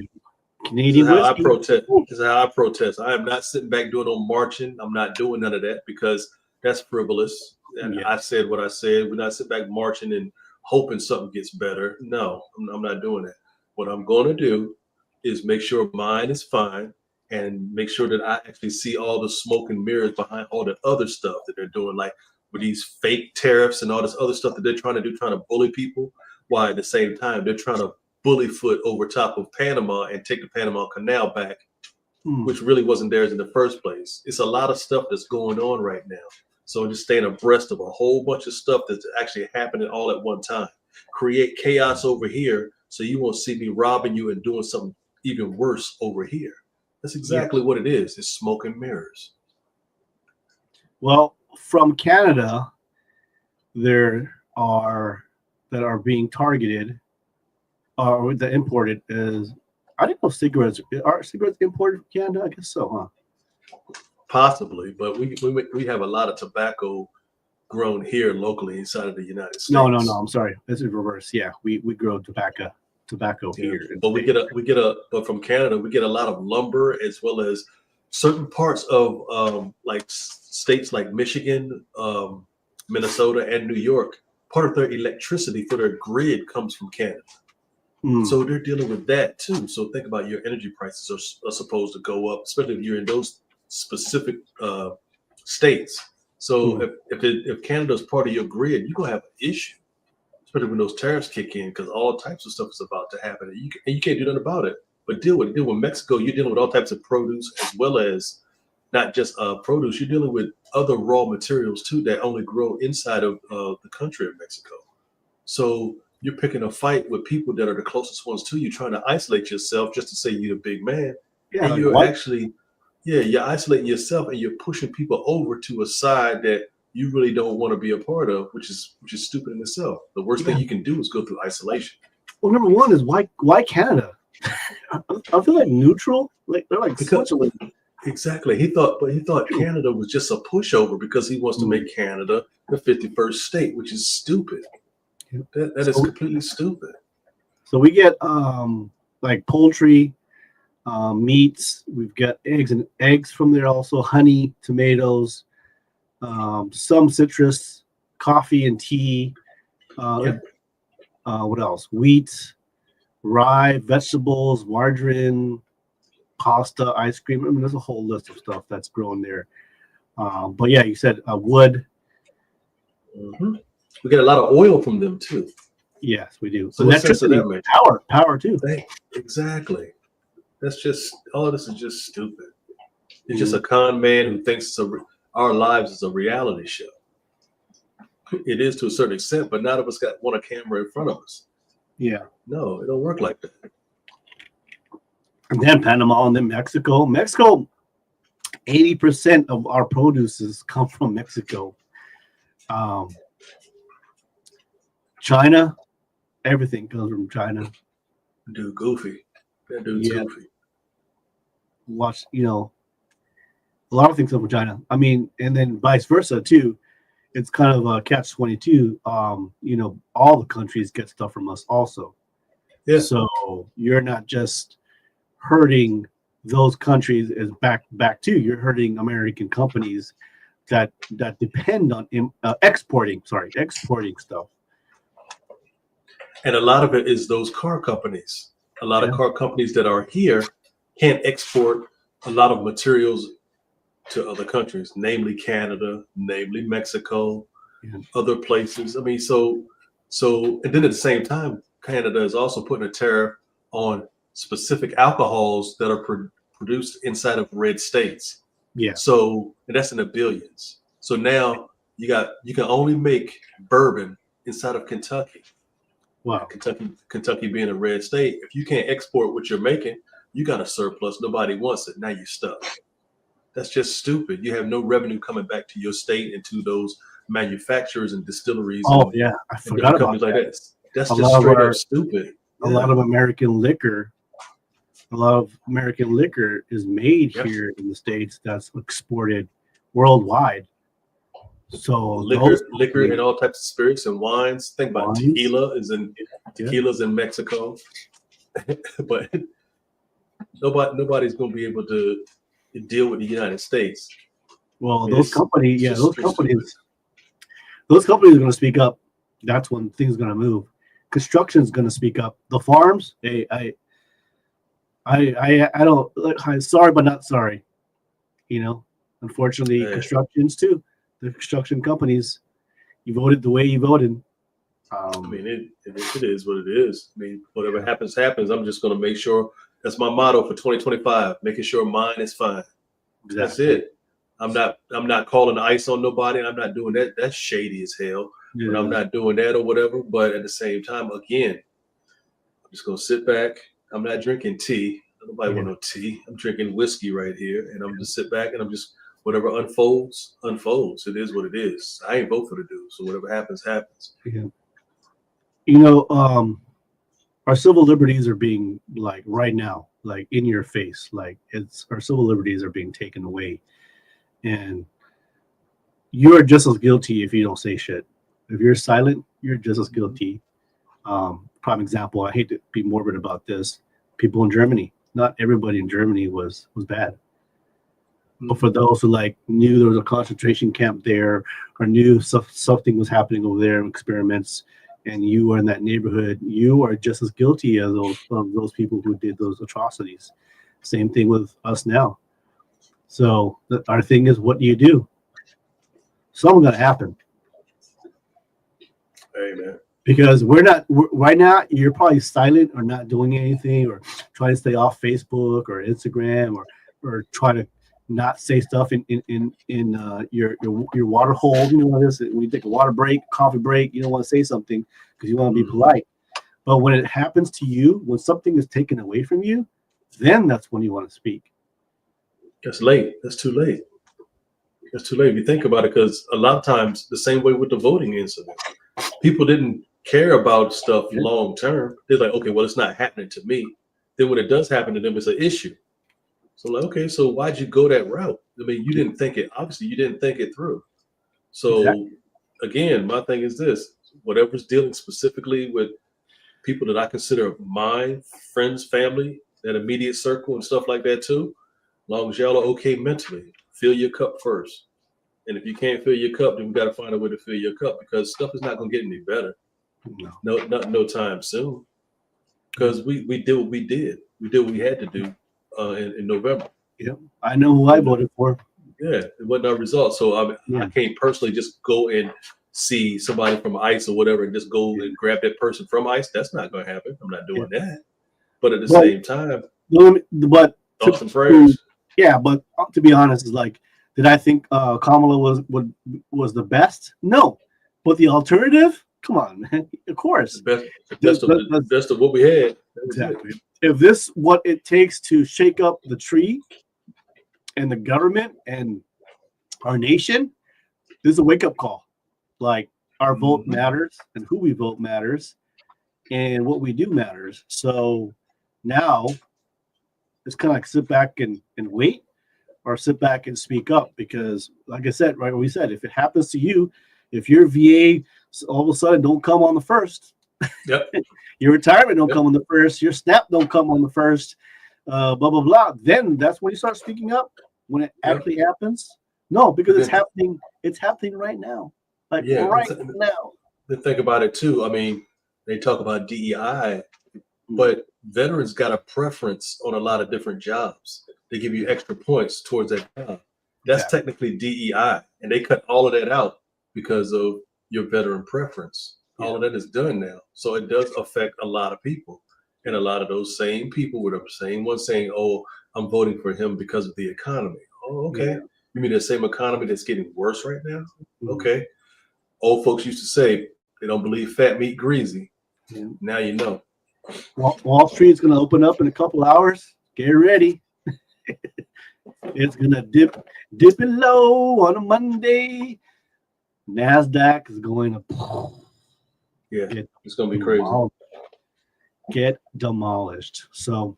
Canadian whiskey. This is how I protest. I am not sitting back doing no marching. I'm not doing none of that because that's frivolous. And I said what I said. We're not sitting back marching and hoping something gets better. No, I'm not doing that. What I'm going to do is make sure mine is fine and make sure that I actually see all the smoke and mirrors behind all the other stuff that they're doing, like with these fake tariffs and all this other stuff that they're trying to do, trying to bully people, while at the same time they're trying to bully foot over top of Panama and take the Panama Canal back, which really wasn't theirs in the first place. It's a lot of stuff that's going on right now. So just staying abreast of a whole bunch of stuff that's actually happening all at one time. Create chaos over here so you won't see me robbing you and doing something even worse over here. That's exactly what it is. It's smoke and mirrors. Well, from Canada, that are being targeted or that imported is, I didn't know cigarettes. Are cigarettes imported from Canada? I guess so, huh? Possibly, but we have a lot of tobacco grown here locally inside of the United States. No. I'm sorry. This is reverse. Yeah, we grow tobacco here. But but from Canada we get a lot of lumber as well as certain parts of like states like Michigan, Minnesota, and New York. Part of their electricity for their grid comes from Canada. So they're dealing with that too. So think about your energy prices are supposed to go up, especially if you're in those specific states. So if Canada's part of your grid, you're gonna have an issue, especially when those tariffs kick in, because all types of stuff is about to happen, and you can't do nothing about it. But deal with Mexico. You're dealing with all types of produce as well as not just produce. You're dealing with other raw materials too that only grow inside of the country of Mexico. So you're picking a fight with people that are the closest ones to you, trying to isolate yourself just to say you're the big man. Yeah, and you're actually, you're isolating yourself and you're pushing people over to a side that you really don't want to be a part of, which is stupid in itself. The worst thing you can do is go through isolation. Well, number one is why Canada? I feel like neutral. Like they're like Switzerland. Exactly. He thought Canada was just a pushover because he wants to make Canada the 51st state, which is stupid. That is completely stupid. So we get like poultry, meats. We've got eggs from there also, honey, tomatoes, some citrus, coffee and tea. What else? Wheat, rye, vegetables, margarine, pasta, ice cream. I mean, there's a whole list of stuff that's grown there. But yeah, you said wood. Mm-hmm. We get a lot of oil from them too. Yes, we do. So what sense does that make? Power too. Exactly. That's just all of this is just stupid. It's just a con man who thinks our lives is a reality show. It is to a certain extent, but none of us want a camera in front of us. Yeah. No, it don't work like that. And then Panama, and then Mexico. Mexico, 80% of our produces come from Mexico. China, everything comes from China. Dude, goofy. That dude's goofy. Watch, a lot of things come from China. I mean, and then vice versa too. It's kind of a catch-22. All the countries get stuff from us also. Yeah. So you're not just hurting those countries as back to you're hurting American companies that depend on exporting stuff. And a lot of it is those car companies. A lot of car companies that are here can't export a lot of materials to other countries, namely Canada, namely Mexico, other places. I mean, so and then at the same time, Canada is also putting a tariff on specific alcohols that are produced inside of red states. Yeah. So, and that's in the billions. So now you can only make bourbon inside of Kentucky. Wow. Kentucky being a red state, if you can't export what you're making, you got a surplus. Nobody wants it. Now you're stuck. That's just stupid. You have no revenue coming back to your state and to those manufacturers and distilleries. Oh, yeah. I forgot about that. Like that. That's just straight up stupid. A lot of American liquor is made here in the States that's exported worldwide. So liquor and all types of spirits and wines. Think about tequila's in Mexico. But nobody's going to be able to deal with the United States. Well, those companies are going to speak up. That's when things are going to move. Construction is going to speak up. The farms, I don't. I'm sorry, but not sorry. Unfortunately, constructions too. The construction companies, you voted the way you voted. I mean, it is what it is. I mean, whatever happens. I'm just going to make sure. That's my motto for 2025, making sure mine is fine. Exactly. That's it. I'm not calling ice on nobody. I'm not doing that. That's shady as hell. Yeah. But I'm not doing that or whatever. But at the same time, again, I'm just going to sit back. I'm not drinking tea. Nobody want no tea. I'm drinking whiskey right here. And I'm just sit back and I'm just, whatever unfolds. It is what it is. I ain't vote for the dude. So whatever happens, happens. Yeah. Our civil liberties are being right now, in your face, our civil liberties are being taken away, and you're just as guilty if you don't say shit. If you're silent, you're just as guilty. Prime example. I hate to be morbid about this. People in Germany. Not everybody in Germany was bad, but for those who knew there was a concentration camp there, or knew something was happening over there, experiments. And you were in that neighborhood, you are just as guilty as those people who did those atrocities. Same thing with us now. So our thing is, what do you do? Something's gonna happen. Amen. Because right now. You're probably silent or not doing anything, or trying to stay off Facebook or Instagram, or try to not say stuff in your water hole. You know what it is? When you take a water break, coffee break, you don't want to say something because you want to be polite. But when it happens to you, when something is taken away from you, then that's when you want to speak. That's late. That's too late. That's too late. If you think about it, because a lot of times the same way with the voting incident, people didn't care about stuff long term. They're like, okay, well, it's not happening to me. Then when it does happen to them, it's an issue. So okay, so why'd you go that route? I mean, you didn't think it. Obviously, you didn't think it through. So again, my thing is this: whatever's dealing specifically with people that I consider mine, friends, family, that immediate circle, and stuff like that too. As long as y'all are okay mentally, fill your cup first, And if you can't fill your cup, then we got to find a way to fill your cup, because stuff is not going to get any better. No time soon. Because we did what we did. We did what we had to do in November. Yep. I know who I voted for. Yeah, it wasn't our result. So I can't personally just go and see somebody from ICE or whatever and just go and grab that person from ICE. That's not going to happen. I'm not doing that. But at the same time, but thoughts and prayers. Yeah, but to be honest, it's like, did I think Kamala was the best? No, but the alternative, come on, man. Of course, the best of what we had. Exactly. If this what it takes to shake up the tree and the government and our nation, this is a wake up call. Like, our vote matters, and who we vote matters, and what we do matters. So now it's kind of like sit back and wait, or sit back and speak up, because like I said, right, we said, if it happens to you, if your VA all of a sudden don't come on the first, yep. Your retirement don't come on the first, your SNAP don't come on the first, blah blah blah, then that's when you start speaking up, when it actually happens. No, because it's happening right now. Like right now. To think about it too, I mean, they talk about DEI, but veterans got a preference on a lot of different jobs. They give you extra points towards that job. That's technically DEI, and they cut all of that out because of your veteran preference. All of that is done now, so it does affect a lot of people, and a lot of those same people were the same ones saying, "Oh, I'm voting for him because of the economy." Oh, okay. Yeah. You mean the same economy that's getting worse right now? Okay. Old folks used to say they don't believe fat meat greasy. Yeah. Now you know. Wall Street's going to open up in a couple hours. Get ready. It's going to dip it low on a Monday. NASDAQ is going to. Yeah, it's going to be crazy. Get demolished. So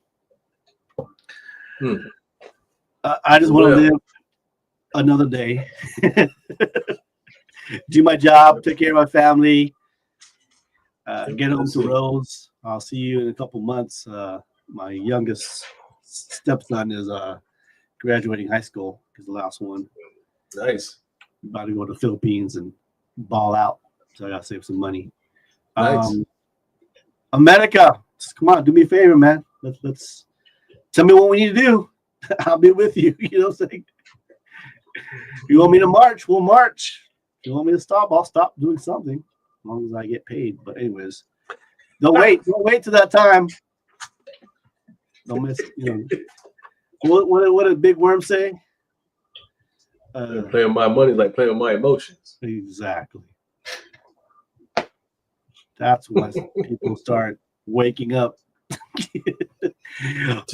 I just want to live another day. Do my job, take care of my family, get home to Rose. I'll see you in a couple months. My youngest stepson is graduating high school. He's the last one. Nice. About to go to the Philippines and ball out. So I got to save some money. Nice. America, come on, do me a favor, man. Let's tell me what we need to do. I'll be with you. You know what I'm saying? If you want me to march, we'll march. If you want me to stop, I'll stop doing something, as long as I get paid. But anyways, don't wait till that time. Don't miss. You know, what did Big Worm say? Playing my money like playing my emotions. Exactly. That's when people start waking up.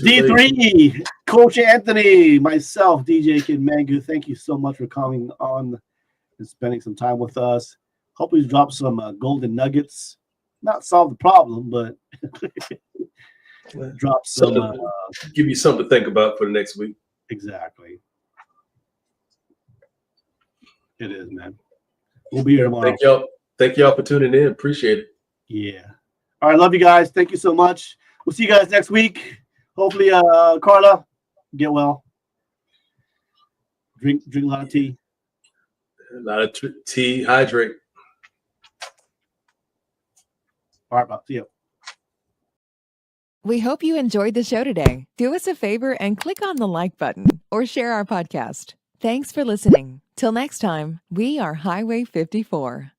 D3, Coach Anthony, myself, DJ Kid Mangu, thank you so much for coming on and spending some time with us. Hope we drop some golden nuggets. Not solve the problem, but drop some. Give you something to think about for the next week. Exactly. It is, man. We'll be here tomorrow. Thank y'all for tuning in. Appreciate it. Yeah. All right. Love you guys. Thank you so much. We'll see you guys next week. Hopefully, Carla, get well. Drink a lot of tea. A lot of tea. Hydrate. All right, see you. We hope you enjoyed the show today. Do us a favor and click on the like button or share our podcast. Thanks for listening. Till next time, we are Highway 54.